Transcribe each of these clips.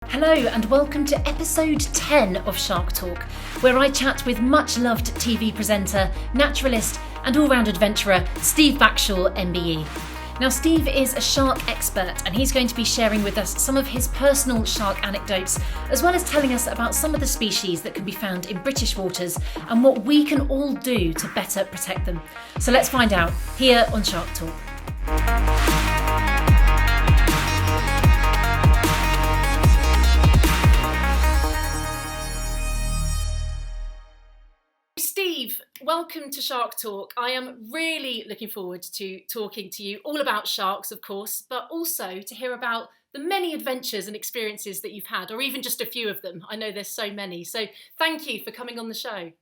Hello and welcome to episode 10 of Shark Talk, where I chat with much-loved TV presenter, naturalist and all-round adventurer Steve Backshall, MBE. Now Steve is a shark expert and he's going to be sharing with us some of his personal shark anecdotes, as well as telling us about some of the species that can be found in British waters and what we can all do to better protect them. So let's find out here on Shark Talk. Steve, welcome to Shark Talk. I am really looking forward to talking to you all about sharks, of course, but also to hear about the many adventures and experiences that you've had, or even just a few of them. I know there's so many. So thank you for coming on the show.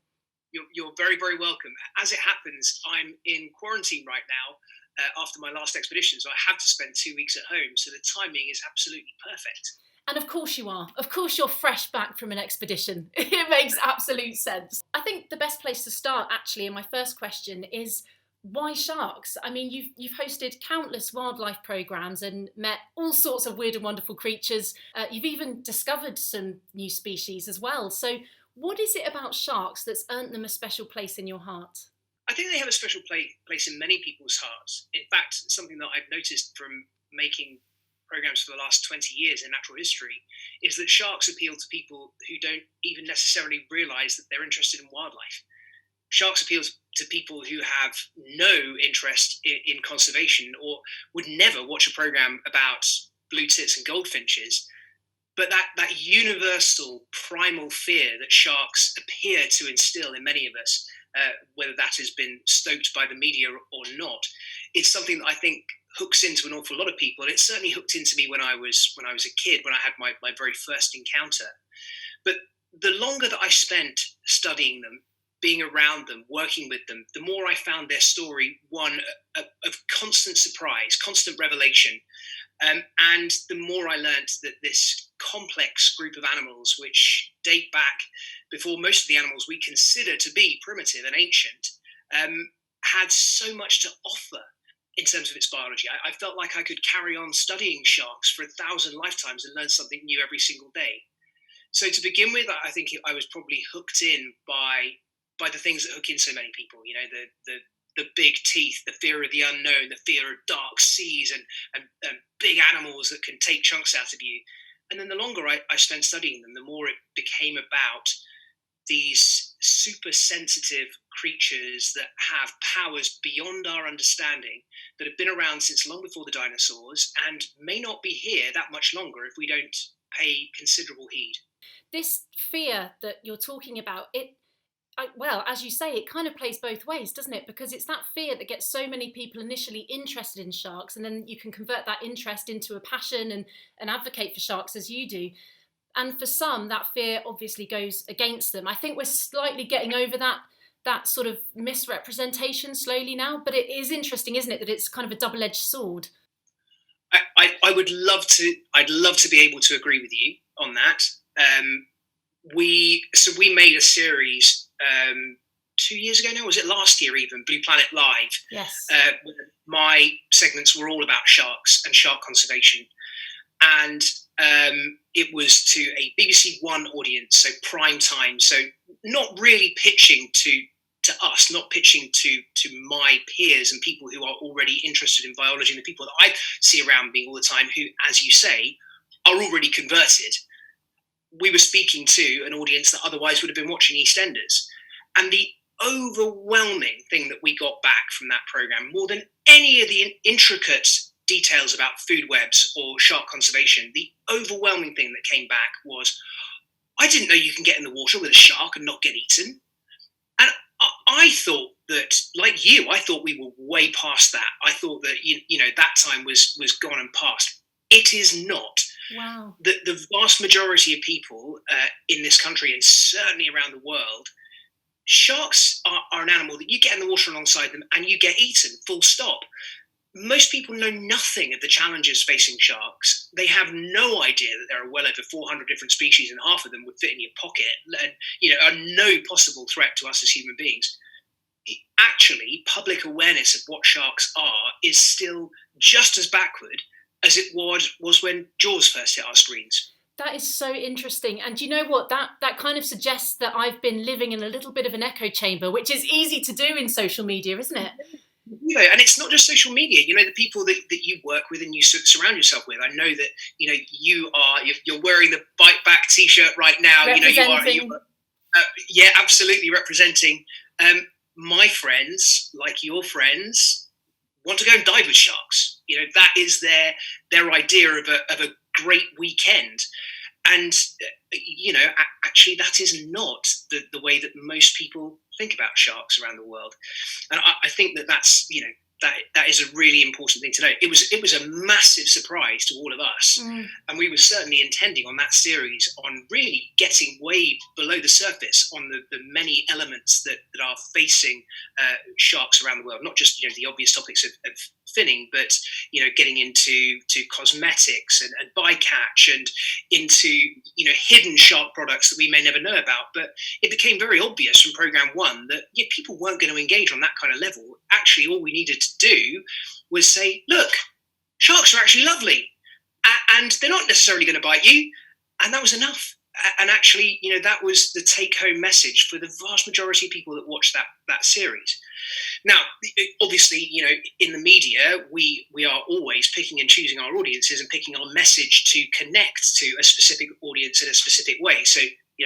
You're very, very welcome. As it happens, I'm in quarantine right now after my last expedition, so I have to spend 2 weeks at home. So the timing is absolutely perfect. And of course you are. Of course you're fresh back from an expedition. It makes absolute sense. I think the best place to start, actually, in my first question is, why sharks? I mean, you've hosted countless wildlife programmes and met all sorts of weird and wonderful creatures. You've even discovered some new species as well. So what is it about sharks that's earned them a special place in your heart? I think they have a special place in many people's hearts. In fact, something that I've noticed from making programs for the last 20 years in natural history is that sharks appeal to people who don't even necessarily realise that they're interested in wildlife. Sharks appeal to people who have no interest in conservation or would never watch a program about blue tits and goldfinches. But that universal primal fear that sharks appear to instill in many of us, whether that has been stoked by the media or not, it's something that I think hooks into an awful lot of people, and it certainly hooked into me when I was a kid, when I had my very first encounter. But the longer that I spent studying them, being around them, working with them, the more I found their story one of constant surprise, constant revelation, and the more I learned that this complex group of animals, which date back before most of the animals we consider to be primitive and ancient, had so much to offer in terms of its biology. I felt like I could carry on studying sharks for 1,000 lifetimes and learn something new every single day. So to begin with, I think I was probably hooked in by the things that hook in so many people. You know, the big teeth, the fear of the unknown, the fear of dark seas and big animals that can take chunks out of you. And then the longer I spent studying them, the more it became about these super sensitive creatures that have powers beyond our understanding, that have been around since long before the dinosaurs and may not be here that much longer if we don't pay considerable heed. This fear that you're talking about, as you say, it kind of plays both ways, doesn't it? Because it's that fear that gets so many people initially interested in sharks, and then you can convert that interest into a passion and advocate for sharks as you do. And for some, that fear obviously goes against them. I think we're slightly getting over that sort of misrepresentation slowly now, but it is interesting, isn't it, that it's kind of a double-edged sword. I would love to. I'd love to be able to agree with you on that. We made a series 2 years ago now. Was it last year even? Blue Planet Live. Yes. My segments were all about sharks and shark conservation, and it was to a BBC One audience, so prime time. So not really pitching to us, not pitching to my peers and people who are already interested in biology, and the people that I see around me all the time who, as you say, are already converted. We were speaking to an audience that otherwise would have been watching EastEnders. And the overwhelming thing that we got back from that programme, more than any of the intricate details about food webs or shark conservation, the overwhelming thing that came back was, I didn't know you can get in the water with a shark and not get eaten. And I thought that, like you, I thought we were way past that. I thought that, you know, that time was gone and past. It is not. Wow. The vast majority of people in this country, and certainly around the world, sharks are an animal that you get in the water alongside them and you get eaten, full stop. Most people know nothing of the challenges facing sharks. They have no idea that there are well over 400 different species and half of them would fit in your pocket and, you know, are no possible threat to us as human beings. Actually, public awareness of what sharks are is still just as backward as it was when Jaws first hit our screens. That is so interesting. And you know what? That kind of suggests that I've been living in a little bit of an echo chamber, which is easy to do in social media, isn't it? And it's not just social media. The people that you work with and you surround yourself with. I know that you're wearing the Bite Back T-shirt right now. Yeah, absolutely representing. My friends, like your friends, want to go and dive with sharks. That is their idea of a great weekend. And actually, that is not the way that most people think about sharks around the world. And I think that's that is a really important thing to know. It was a massive surprise to all of us, and we were certainly intending on that series on really getting way below the surface on the many elements that are facing sharks around the world. Not just the obvious topics of finning, but getting into cosmetics and bycatch and into hidden shark products that we may never know about. But it became very obvious from program one that people weren't going to engage on that kind of level. Actually, all we needed to do was say, look, sharks are actually lovely, and they're not necessarily going to bite you, and that was enough. And actually, that was the take-home message for the vast majority of people that watched that series. Now, obviously, in the media, we are always picking and choosing our audiences and picking our message to connect to a specific audience in a specific way. So,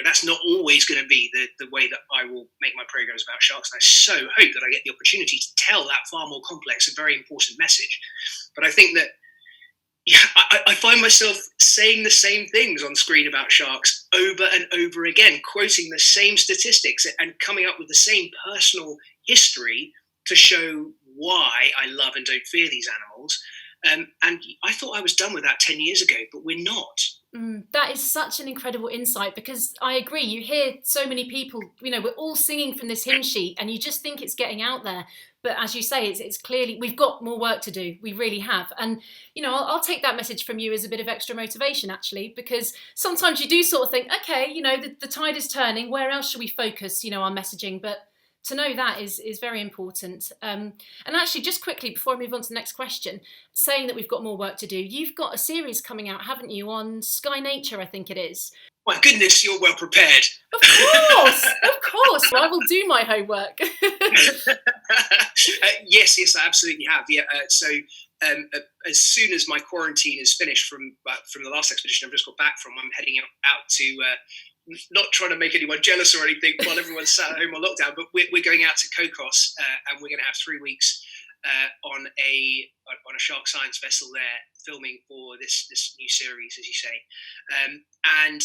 that's not always going to be the way that I will make my programs about sharks. And I so hope that I get the opportunity to tell that far more complex and very important message. But I think that I find myself saying the same things on screen about sharks over and over again, quoting the same statistics and coming up with the same personal history to show why I love and don't fear these animals. And I thought I was done with that 10 years ago, but we're not. That is such an incredible insight, because I agree. You hear so many people, we're all singing from this hymn sheet and you just think it's getting out there. But as you say, it's clearly, we've got more work to do. We really have. And, I'll take that message from you as a bit of extra motivation, actually, because sometimes you do sort of think, okay, the tide is turning. Where else should we focus, our messaging? But to know that is very important. And actually, just quickly, before I move on to the next question, saying that we've got more work to do, you've got a series coming out, haven't you, on Sky Nature, I think it is. My goodness, you're well prepared. Of course. Well, I will do my homework. Yes, I absolutely have. Yeah. So as soon as my quarantine is finished from the last expedition I've just got back from, I'm heading out to. Not trying to make anyone jealous or anything while everyone's sat at home on lockdown, but we're going out to Cocos and we're going to have 3 weeks on a shark science vessel there, filming for this new series, as you say. And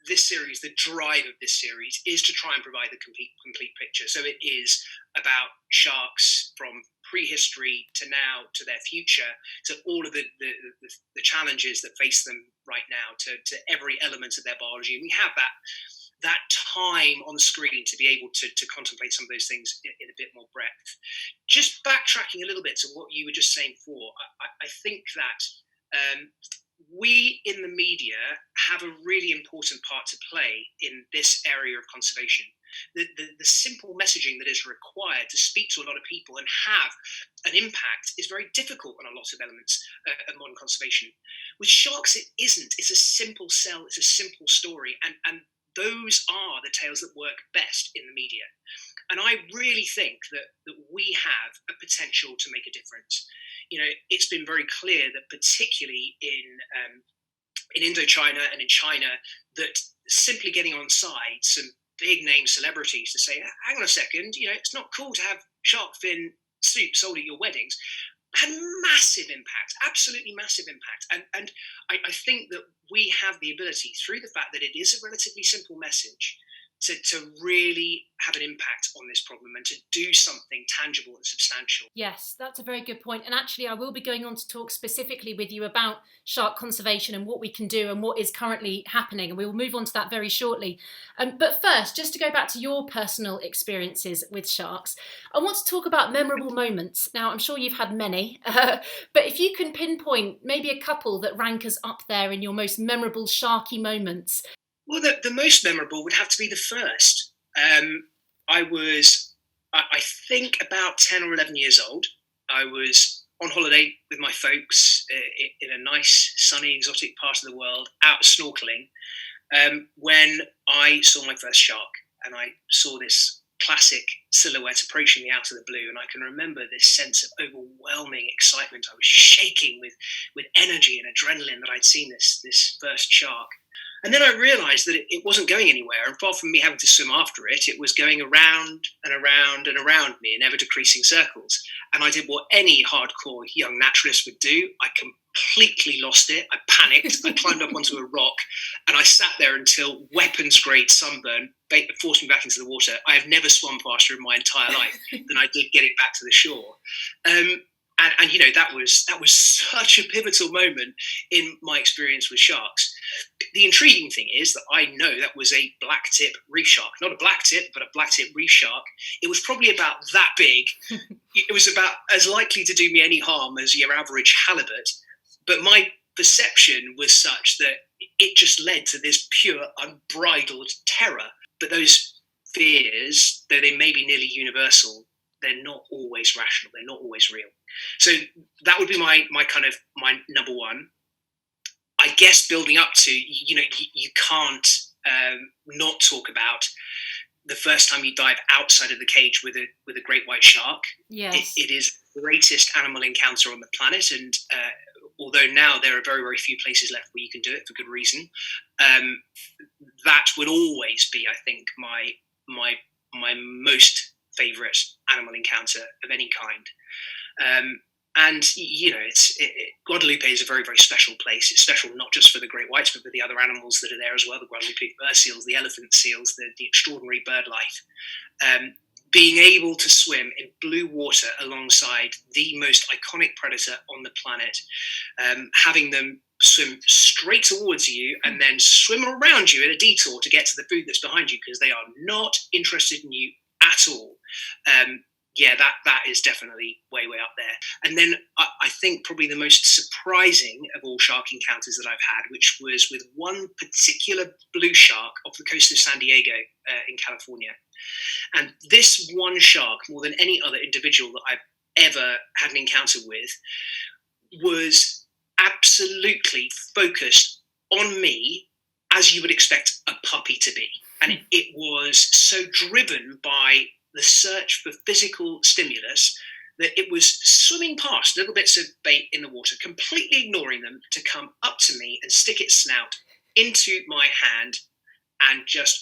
this series, the drive of this series, is to try and provide the complete picture. So it is about sharks from prehistory to now to their future, to all of the challenges that face them right now, to every element of their biology. And we have that time on screen to be able to contemplate some of those things in a bit more breadth. Just backtracking a little bit to what you were just saying before, I think that we in the media have a really important part to play in this area of conservation. The simple messaging that is required to speak to a lot of people and have an impact is very difficult on a lot of elements of modern conservation. With sharks, it isn't. It's a simple sell. It's a simple story. And those are the tales that work best in the media. And I really think that we have a potential to make a difference. It's been very clear that particularly in Indochina and in China, that simply getting on side some big name celebrities to say, hang on a second, it's not cool to have shark fin soup sold at your weddings, had massive impact, absolutely massive impact. And I think that we have the ability, through the fact that it is a relatively simple message, to really have an impact on this problem and to do something tangible and substantial. Yes, that's a very good point. And actually, I will be going on to talk specifically with you about shark conservation and what we can do and what is currently happening. And we will move on to that very shortly. But first, just to go back to your personal experiences with sharks, I want to talk about memorable moments. Now, I'm sure you've had many, but if you can pinpoint maybe a couple that rank us up there in your most memorable sharky moments. Well, the most memorable would have to be the first. I was, I think, about 10 or 11 years old. I was on holiday with my folks in a nice, sunny, exotic part of the world, out snorkeling, when I saw my first shark, and I saw this classic silhouette approaching me out of the blue, and I can remember this sense of overwhelming excitement. I was shaking with energy and adrenaline that I'd seen this first shark. And then I realised that it wasn't going anywhere, and far from me having to swim after it, it was going around and around and around me in ever-decreasing circles. And I did what any hardcore young naturalist would do. I completely lost it. I panicked. I climbed up onto a rock, and I sat there until weapons-grade sunburn forced me back into the water. I have never swum faster in my entire life than I did getting back to the shore. And that was such a pivotal moment in my experience with sharks. The intriguing thing is that I know that was a black tip reef shark, not a black tip, but a black tip reef shark. It was probably about that big. It was about as likely to do me any harm as your average halibut. But my perception was such that it just led to this pure, unbridled terror. But those fears, though they may be nearly universal, they're not always rational. They're not always real. So that would be my number one. I guess building up to, you can't not talk about the first time you dive outside of the cage with a great white shark. Yes. It is the greatest animal encounter on the planet, and although now there are very, very few places left where you can do it for good reason, that would always be, I think, my most favourite animal encounter of any kind. Guadalupe is a very, very special place. It's special not just for the great whites, but for the other animals that are there as well, the Guadalupe fur seals, the elephant seals, the extraordinary bird life. Being able to swim in blue water alongside the most iconic predator on the planet, having them swim straight towards you and then swim around you in a detour to get to the food that's behind you because they are not interested in you at all. That is definitely way, way up there. And then I think probably the most surprising of all shark encounters that I've had, which was with one particular blue shark off the coast of San Diego in California. And this one shark, more than any other individual that I've ever had an encounter with, was absolutely focused on me as you would expect a puppy to be. And it was so driven by the search for physical stimulus that it was swimming past little bits of bait in the water, completely ignoring them, to come up to me and stick its snout into my hand and just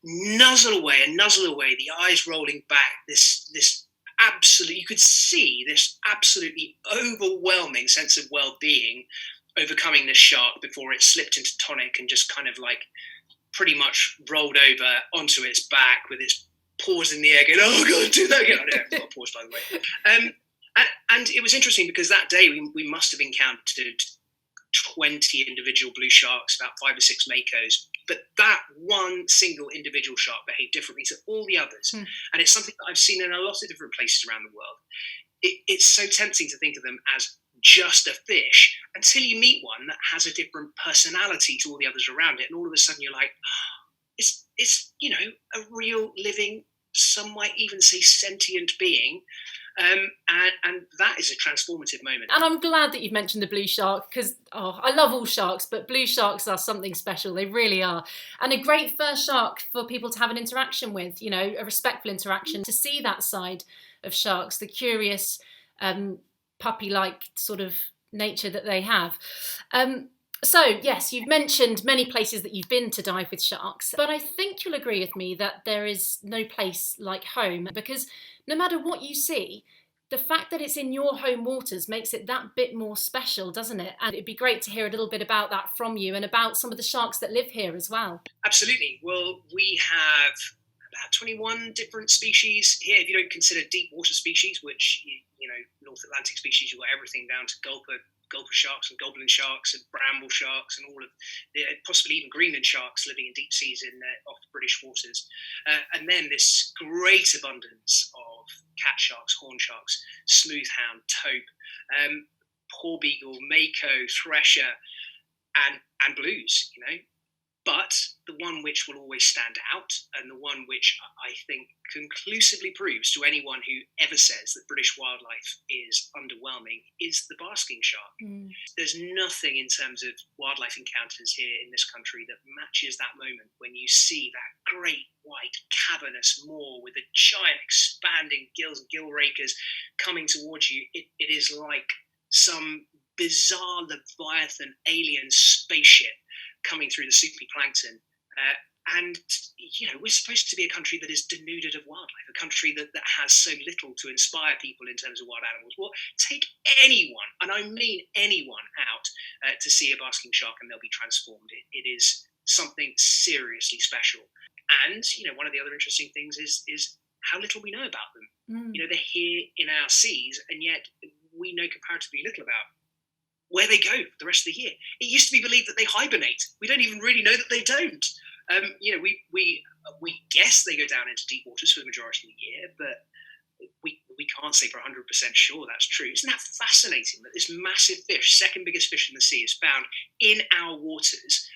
nuzzle away, the eyes rolling back, this absolute, you could see this absolutely overwhelming sense of well-being overcoming this shark before it slipped into tonic and just kind of like pretty much rolled over onto its back with its paws in the air going, oh God, do that again. I know, it's not a pause, by the way. And it was interesting because that day we must have encountered 20 individual blue sharks, about 5 or 6 makos, but that one single individual shark behaved differently to all the others. And it's something that I've seen in a lot of different places around the world. It's so tempting to think of them as just a fish until you meet one that has a different personality to all the others around it, and all of a sudden you're like, it's a real living, some might even say sentient being. And that is a transformative moment. And I'm glad that you've mentioned the blue shark because I love all sharks, but blue sharks are something special. They really are. And a great first shark for people to have an interaction with, a respectful interaction, to see that side of sharks, the curious puppy-like sort of nature that they have. So, yes, you've mentioned many places that you've been to dive with sharks, but I think you'll agree with me that there is no place like home, because no matter what you see, the fact that it's in your home waters makes it that bit more special, doesn't it? And it'd be great to hear a little bit about that from you and about some of the sharks that live here as well. Absolutely. Well, we have about 21 different species here, if you don't consider deep water species, which, North Atlantic species, you've got everything down to gulper sharks and goblin sharks and bramble sharks and all of possibly even Greenland sharks living in deep seas off British waters. And then this great abundance of cat sharks, horn sharks, smoothhound, taupe, porbeagle, mako, thresher, and blues, But the one which will always stand out, and the one which I think conclusively proves to anyone who ever says that British wildlife is underwhelming, is the basking shark. There's nothing in terms of wildlife encounters here in this country that matches that moment when you see that great white cavernous maw with the giant expanding gills and gill rakers coming towards you. It is like some bizarre Leviathan alien spaceship coming through the soupy plankton. And, we're supposed to be a country that is denuded of wildlife, a country that has so little to inspire people in terms of wild animals. Well, take anyone, and I mean anyone, out to see a basking shark and they'll be transformed. It is something seriously special. And, one of the other interesting things is how little we know about them. They're here in our seas, and yet we know comparatively little about where they go for the rest of the year. It used to be believed that they hibernate. We don't even really know that they don't. We guess they go down into deep waters for the majority of the year, but we can't say for 100% sure that's true. Isn't that fascinating that this massive fish, second biggest fish in the sea, is found in our waters,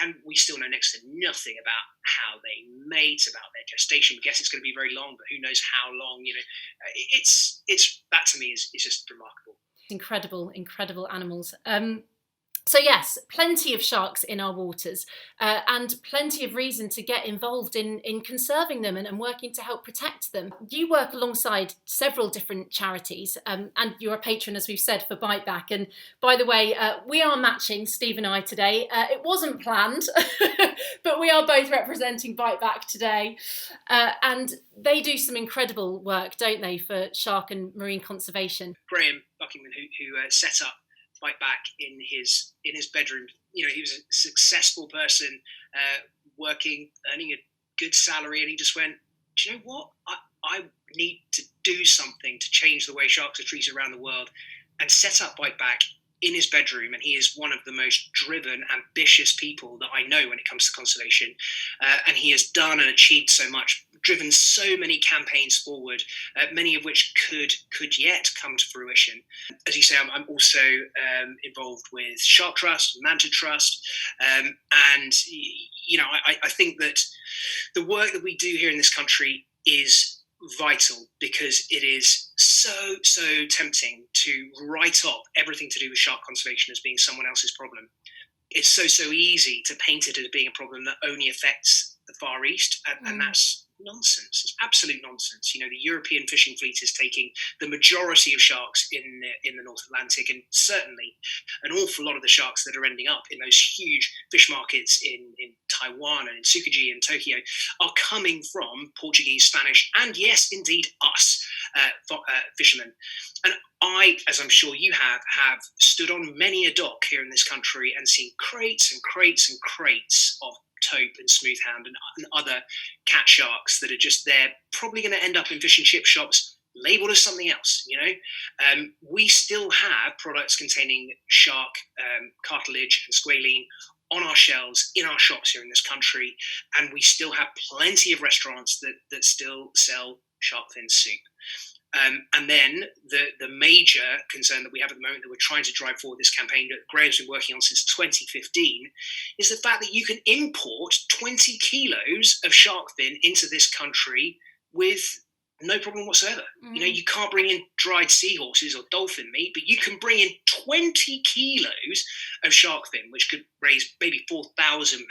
and we still know next to nothing about how they mate, about their gestation. We guess it's going to be very long, but who knows how long? It's that to me is just remarkable. Incredible animals. So yes, plenty of sharks in our waters, and plenty of reason to get involved in conserving them and working to help protect them. You work alongside several different charities, and you're a patron, as we've said, for Bite Back. And by the way, we are matching, Steve and I, today. It wasn't planned, but we are both representing Bite Back today. And they do some incredible work, don't they, for shark and marine conservation? Graham Buckington, who set up Bite Back in his bedroom. He was a successful person, working, earning a good salary, and he just went, do you know what? I need to do something to change the way sharks are treated around the world, and set up Bite Back in his bedroom. And he is one of the most driven, ambitious people that I know when it comes to conservation. And he has done and achieved so much, driven so many campaigns forward, many of which could yet come to fruition. As you say, I'm also involved with Shark Trust, Manta Trust, and I think that the work that we do here in this country is vital, because it is so tempting to write off everything to do with shark conservation as being someone else's problem. It's so easy to paint it as being a problem that only affects the Far East, and that's nonsense. It's absolute nonsense. The European fishing fleet is taking the majority of sharks in the North Atlantic, and certainly an awful lot of the sharks that are ending up in those huge fish markets in Taiwan and in Tsukuji and Tokyo are coming from Portuguese, Spanish, and yes, indeed us fishermen. And I, as I'm sure you have stood on many a dock here in this country and seen crates and crates and crates of taupe and smoothhound and other cat sharks that are just there, probably going to end up in fish and chip shops labeled as something else. We still have products containing shark cartilage and squalene on our shelves in our shops here in this country, and we still have plenty of restaurants that still sell shark fin soup. And then the major concern that we have at the moment, that we're trying to drive forward this campaign that Graham's been working on since 2015, is the fact that you can import 20 kilos of shark fin into this country with no problem whatsoever. You can't bring in dried seahorses or dolphin meat, but you can bring in 20 kilos of shark fin, which could raise maybe £4,000.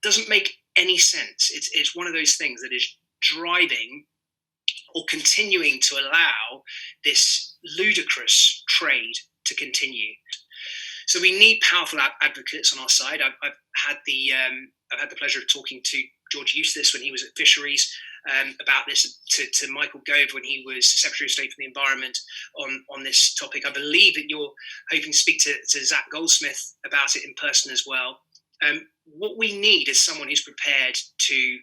Doesn't make any sense. It's one of those things that is driving or continuing to allow this ludicrous trade to continue. So we need powerful advocates on our side. I've had the pleasure of talking to George Eustace when he was at Fisheries about this, to Michael Gove when he was Secretary of State for the Environment on this topic. I believe that you're hoping to speak to Zach Goldsmith about it in person as well. What we need is someone who's prepared to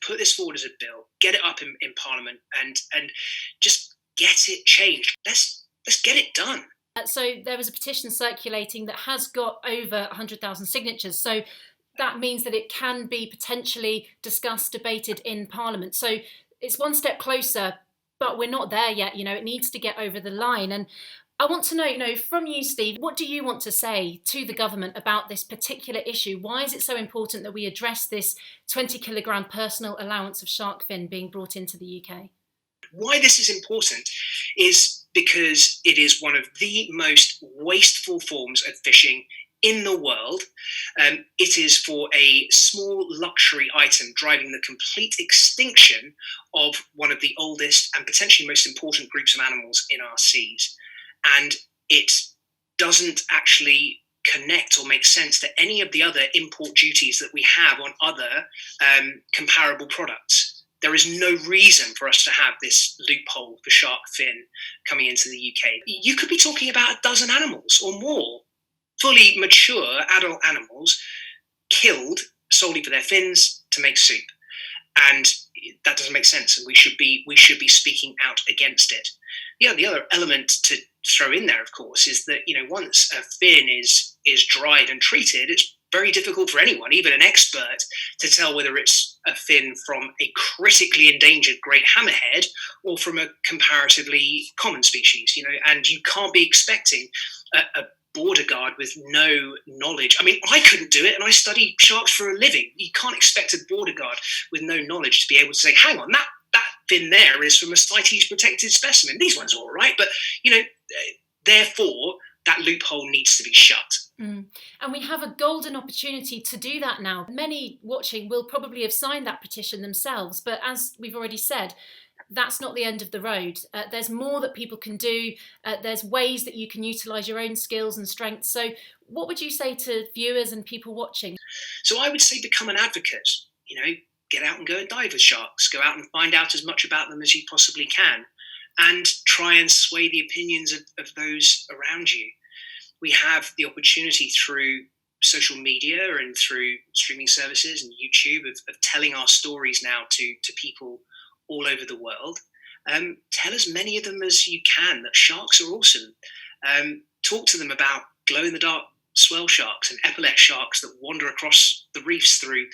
put this forward as a bill, get it up in Parliament, and just get it changed. Let's get it done. So there was a petition circulating that has got over 100,000 signatures. So that means that it can be potentially discussed, debated in Parliament. So it's one step closer, but we're not there yet. It needs to get over the line. And I want to know, from you, Steve, what do you want to say to the government about this particular issue? Why is it so important that we address this 20 kilogram personal allowance of shark fin being brought into the UK? Why this is important is because it is one of the most wasteful forms of fishing in the world. It is for a small luxury item driving the complete extinction of one of the oldest and potentially most important groups of animals in our seas. And it doesn't actually connect or make sense to any of the other import duties that we have on other comparable products. There is no reason for us to have this loophole for shark fin coming into the UK. You could be talking about a dozen animals or more, fully mature adult animals, killed solely for their fins to make soup. And that doesn't make sense, and we should be speaking out against it. The other element to throw in there, of course, is that once a fin is dried and treated, it's very difficult for anyone, even an expert, to tell whether it's a fin from a critically endangered great hammerhead or from a comparatively common species. And you can't be expecting a border guard with no knowledge. I mean, I couldn't do it, and I study sharks for a living. You can't expect a border guard with no knowledge to be able to say, hang on, that fin there is from a CITES protected specimen. These ones are all right, but therefore that loophole needs to be shut. And we have a golden opportunity to do that now. Many watching will probably have signed that petition themselves, but as we've already said, that's not the end of the road. There's more that people can do. There's ways that you can utilise your own skills and strengths. So what would you say to viewers and people watching? So I would say become an advocate. Get out and go and dive with sharks. Go out and find out as much about them as you possibly can, and try and sway the opinions of those around you. We have the opportunity through social media and through streaming services and YouTube of telling our stories now to people all over the world. Tell as many of them as you can that sharks are awesome. Talk to them about glow-in-the-dark swell sharks and epaulet sharks that wander across the reefs through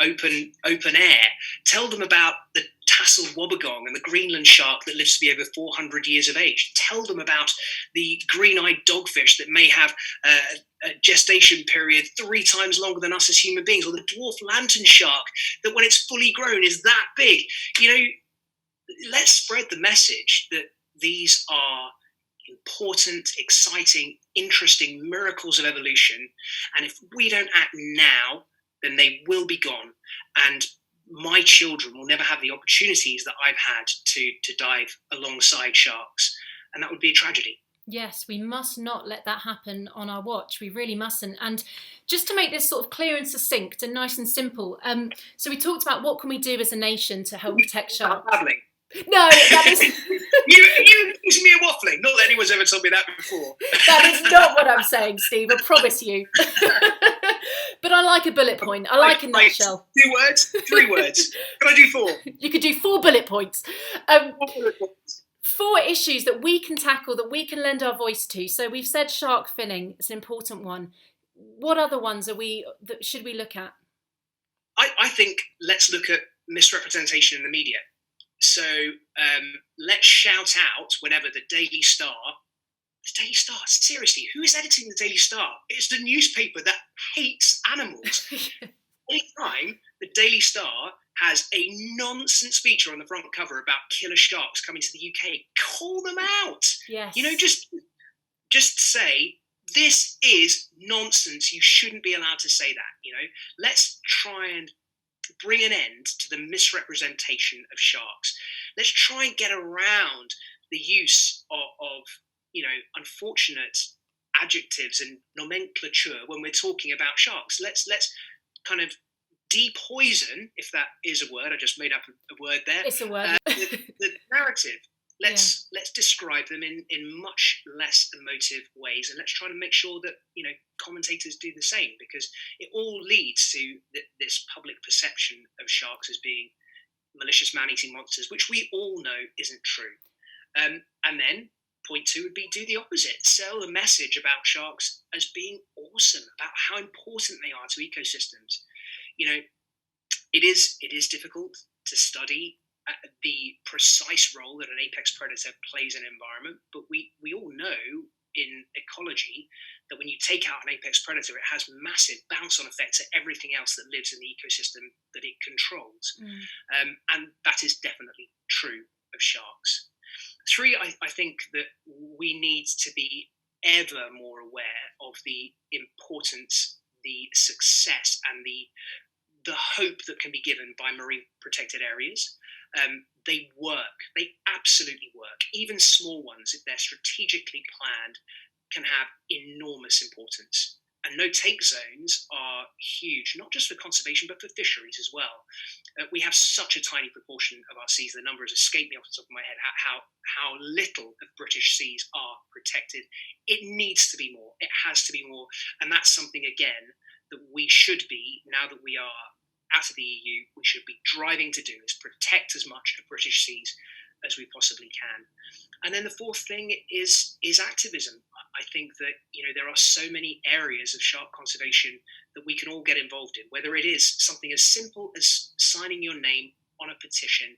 open air. Tell them about the tasseled wobbegong and the Greenland shark that lives to be over 400 years of age. Tell them about the green-eyed dogfish that may have a gestation period 3 times longer than us as human beings, or the dwarf lantern shark that when it's fully grown is that big. Let's spread the message that these are important, exciting, interesting miracles of evolution, and if we don't act now, then they will be gone, and my children will never have the opportunities that I've had to dive alongside sharks, and that would be a tragedy. Yes, we must not let that happen on our watch. We really mustn't. And just to make this sort of clear and succinct and nice and simple, so we talked about what can we do as a nation to help protect sharks. Babbling. No, that is... you accuse me of waffling. Not that anyone's ever told me that before. That is not what I'm saying, Steve, I promise you. But I like a bullet point. I like a nutshell. 2 words? 3 words? Can I do 4? You could do 4 bullet points. 4 bullet points. 4 issues that we can tackle, that we can lend our voice to. So we've said shark finning, it's an important one. What other ones should we look at? I think let's look at misrepresentation in the media. So let's shout out whenever the Daily Star, seriously, who is editing the Daily Star? It's the newspaper that hates animals. Anytime the Daily Star has a nonsense feature on the front cover about killer sharks coming to the UK, call them out. Yes. Just say, this is nonsense. You shouldn't be allowed to say that. Let's try and bring an end to the misrepresentation of sharks. Let's try and get around the use of unfortunate adjectives and nomenclature when we're talking about sharks. Let's kind of depoison, if that is a word. I just made up a word there. It's a word. The narrative. Let's describe them in much less emotive ways, and let's try to make sure that commentators do the same, because it all leads to this public perception of sharks as being malicious man-eating monsters, which we all know isn't true. And then point 2 would be do the opposite. Sell the message about sharks as being awesome, about how important they are to ecosystems. It is difficult to study the precise role that an apex predator plays in an environment, but we all know in ecology that when you take out an apex predator, it has massive bounce-on effects at everything else that lives in the ecosystem that it controls. And that is definitely true of sharks. 3, I think that we need to be ever more aware of the importance, the success, and the hope that can be given by marine protected areas. They work. They absolutely work. Even small ones, if they're strategically planned, can have enormous importance. And no-take zones are huge, not just for conservation, but for fisheries as well. We have such a tiny proportion of our seas. The numbers escape me off the top of my head, how little of British seas are protected. It needs to be more. It has to be more. And that's something, again, that we should be, now that we are out of the EU, we should be driving to do, is protect as much of British seas as we possibly can. And then the 4th thing is activism. I think that there are so many areas of shark conservation that we can all get involved in, whether it is something as simple as signing your name on a petition,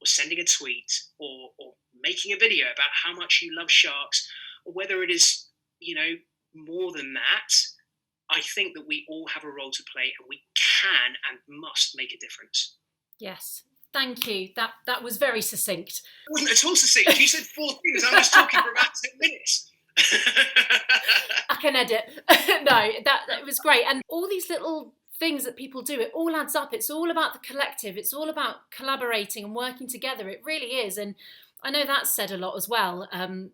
or sending a tweet, or making a video about how much you love sharks, or whether it is more than that. I think that we all have a role to play, and we can and must make a difference. Yes. Thank you. That was very succinct. It wasn't at all succinct. You said 4 things. I was talking for about 10 minutes. I can edit. No, it was great. And all these little things that people do, it all adds up. It's all about the collective. It's all about collaborating and working together. It really is. And I know that's said a lot as well. And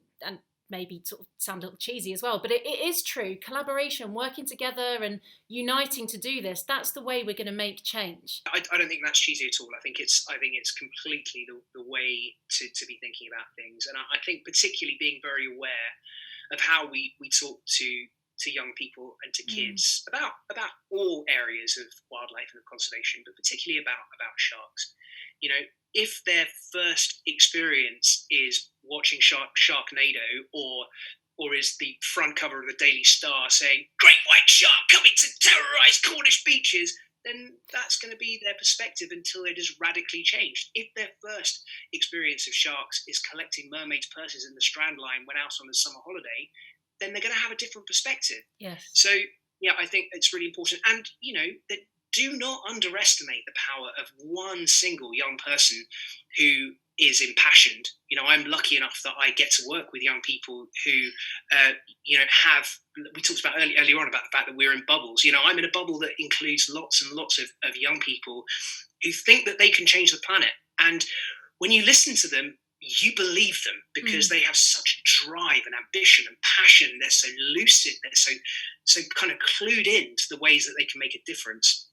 maybe sort of sound a little cheesy as well, but it is true. Collaboration, working together and uniting to do this, that's the way we're going to make change. I don't think that's cheesy at all. I think it's completely the way to be thinking about things. And I think particularly being very aware of how we talk to young people and to kids about all areas of wildlife and of conservation, but particularly about sharks. If their first experience is watching Sharknado, or is the front cover of the Daily Star saying "Great white shark coming to terrorise Cornish beaches," then that's going to be their perspective until it is radically changed. If their first experience of sharks is collecting mermaids' purses in the Strand Line when out on a summer holiday, then they're going to have a different perspective. Yes. So yeah, I think it's really important, and that. Do not underestimate the power of one single young person who is impassioned. I'm lucky enough that I get to work with young people who, have. We talked about earlier on about the fact that we're in bubbles. I'm in a bubble that includes lots and lots of young people who think that they can change the planet. And when you listen to them, you believe them because they have such drive and ambition and passion. They're so lucid. They're so kind of clued in to the ways that they can make a difference.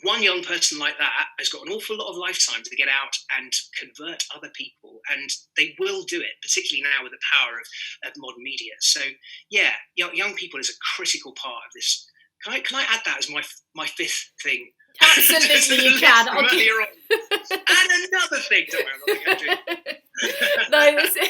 One young person like that has got an awful lot of lifetime to get out and convert other people, and they will do it, particularly now with the power of modern media. So, yeah, young people is a critical part of this. Can I add that as my 5th thing? Absolutely, you can. And another thing. Don't worry, I'm not going to do. No,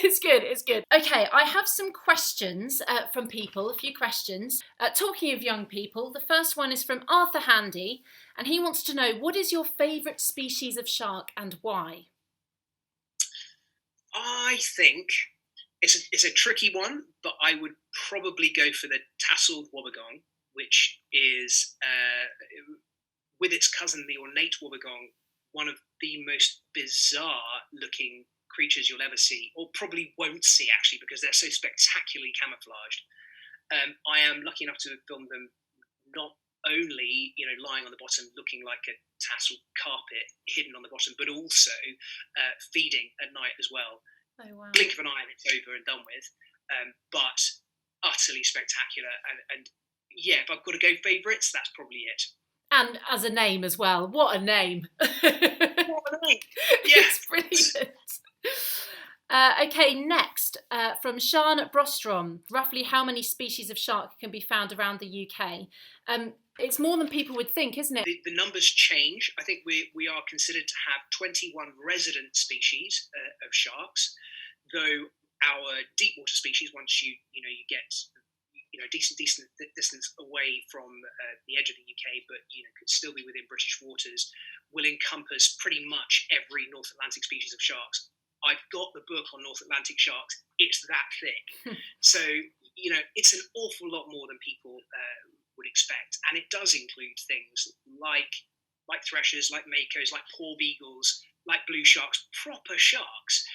it's good. It's good. Okay, I have some questions from people. A few questions. Talking of young people, the first one is from Arthur Handy, and he wants to know, what is your favourite species of shark and why? I think it's a tricky one, but I would probably go for the tasseled wobbegong, which is, with its cousin, the ornate wobbegong, one of the most bizarre-looking creatures you'll ever see, or probably won't see, actually, because they're so spectacularly camouflaged. I am lucky enough to have filmed them not only, lying on the bottom looking like a tasseled carpet hidden on the bottom, but also feeding at night as well. Oh, wow. Blink of an eye and it's over and done with. But utterly spectacular. And yeah, if I've got to go favourites, that's probably it. And as a name as well. What a name. What a name. Yeah. It's brilliant. Okay, next, from Sean Brostrom. Roughly how many species of shark can be found around the UK? It's more than people would think, isn't it? The numbers change. I think we are considered to have 21 resident species of sharks, though our deep water species, once you get decent distance away from the edge of the UK, but could still be within British waters, will encompass pretty much every North Atlantic species of sharks. I've got the book on North Atlantic sharks. It's that thick. So, it's an awful lot more than people would expect. And it does include things like threshers, like makos, like poor beagles, like blue sharks, proper sharks.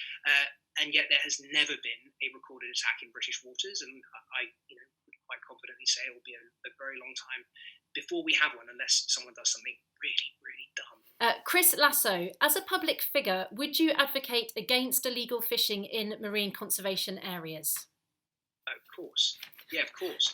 And yet there has never been a recorded attack in British waters. And I would quite confidently say it will be a very long time before we have one, unless someone does something really, really dumb. Chris Lasso, as a public figure, would you advocate against illegal fishing in marine conservation areas? Of course. Yeah, of course.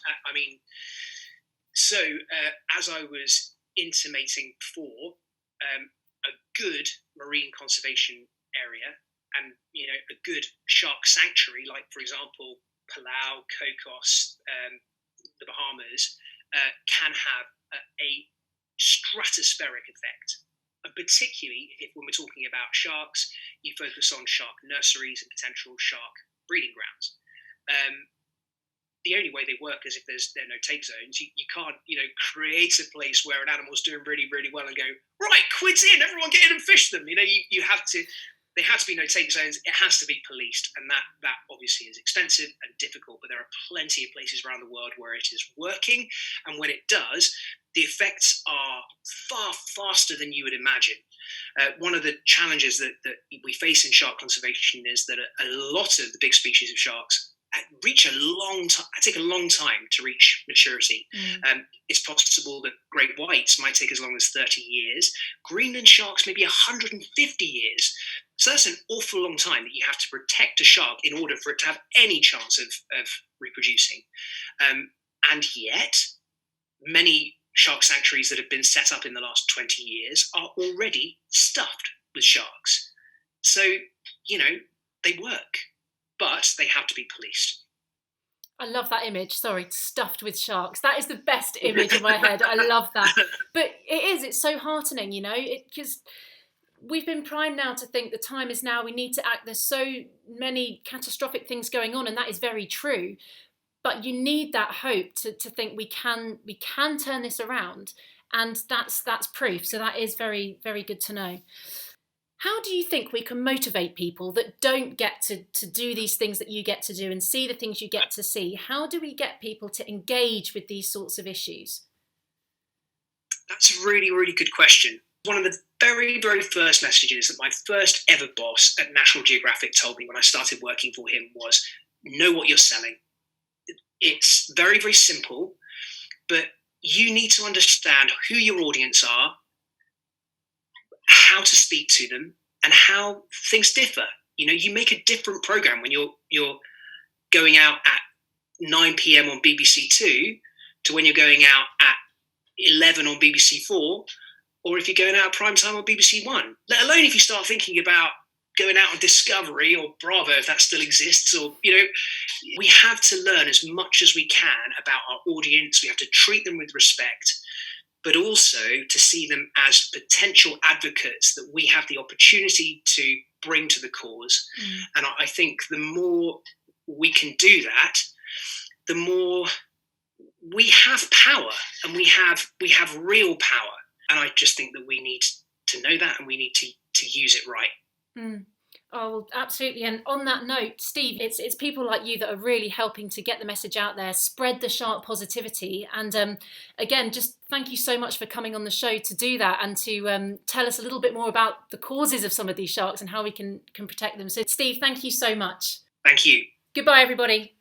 As I was intimating before, a good marine conservation area and a good shark sanctuary, like for example Palau, Cocos, the Bahamas, can have a stratospheric effect. And particularly when we're talking about sharks, you focus on shark nurseries and potential shark breeding grounds. The only way they work is if there are no take zones. You can't, create a place where an animal's doing really, really well and go, right, quid in, everyone get in and fish them. You have to. There has to be no take zones. It has to be policed, and that obviously is expensive and difficult. But there are plenty of places around the world where it is working, and when it does, the effects are far faster than you would imagine. One of the challenges that we face in shark conservation is that a lot of the big species of sharks take a long time to reach maturity. It's possible that great whites might take as long as 30 years. Greenland sharks maybe 150 years. So that's an awful long time that you have to protect a shark in order for it to have any chance of reproducing. And yet, many shark sanctuaries that have been set up in the last 20 years are already stuffed with sharks. So, they work, but they have to be policed. I love that image. Sorry, stuffed with sharks. That is the best image in my head. I love that. But it's so heartening, because we've been primed now to think the time is now, we need to act. There's so many catastrophic things going on, and that is very true. But you need that hope to think we can turn this around, and that's proof. So that is very, very good to know. How do you think we can motivate people that don't get to do these things that you get to do and see the things you get to see? How do we get people to engage with these sorts of issues? That's a really, really good question. One of the very, very first messages that my first ever boss at National Geographic told me when I started working for him was, know what you're selling. It's very, very simple, but you need to understand who your audience are, how to speak to them, and how things differ. You make a different program when you're going out at 9 p.m. on BBC Two to when you're going out at 11 on BBC Four, or if you're going out prime time on BBC One. Let alone if you start thinking about going out on Discovery or Bravo, if that still exists, or we have to learn as much as we can about our audience. We have to treat them with respect, but also to see them as potential advocates that we have the opportunity to bring to the cause. And I think the more we can do that, the more we have power, and we have real power. And I just think that we need to know that, and we need to use it right. Oh, well, absolutely. And on that note, Steve, it's people like you that are really helping to get the message out there, spread the shark positivity. And again, just thank you so much for coming on the show to do that and to tell us a little bit more about the causes of some of these sharks and how we can protect them. So, Steve, thank you so much. Thank you. Goodbye, everybody.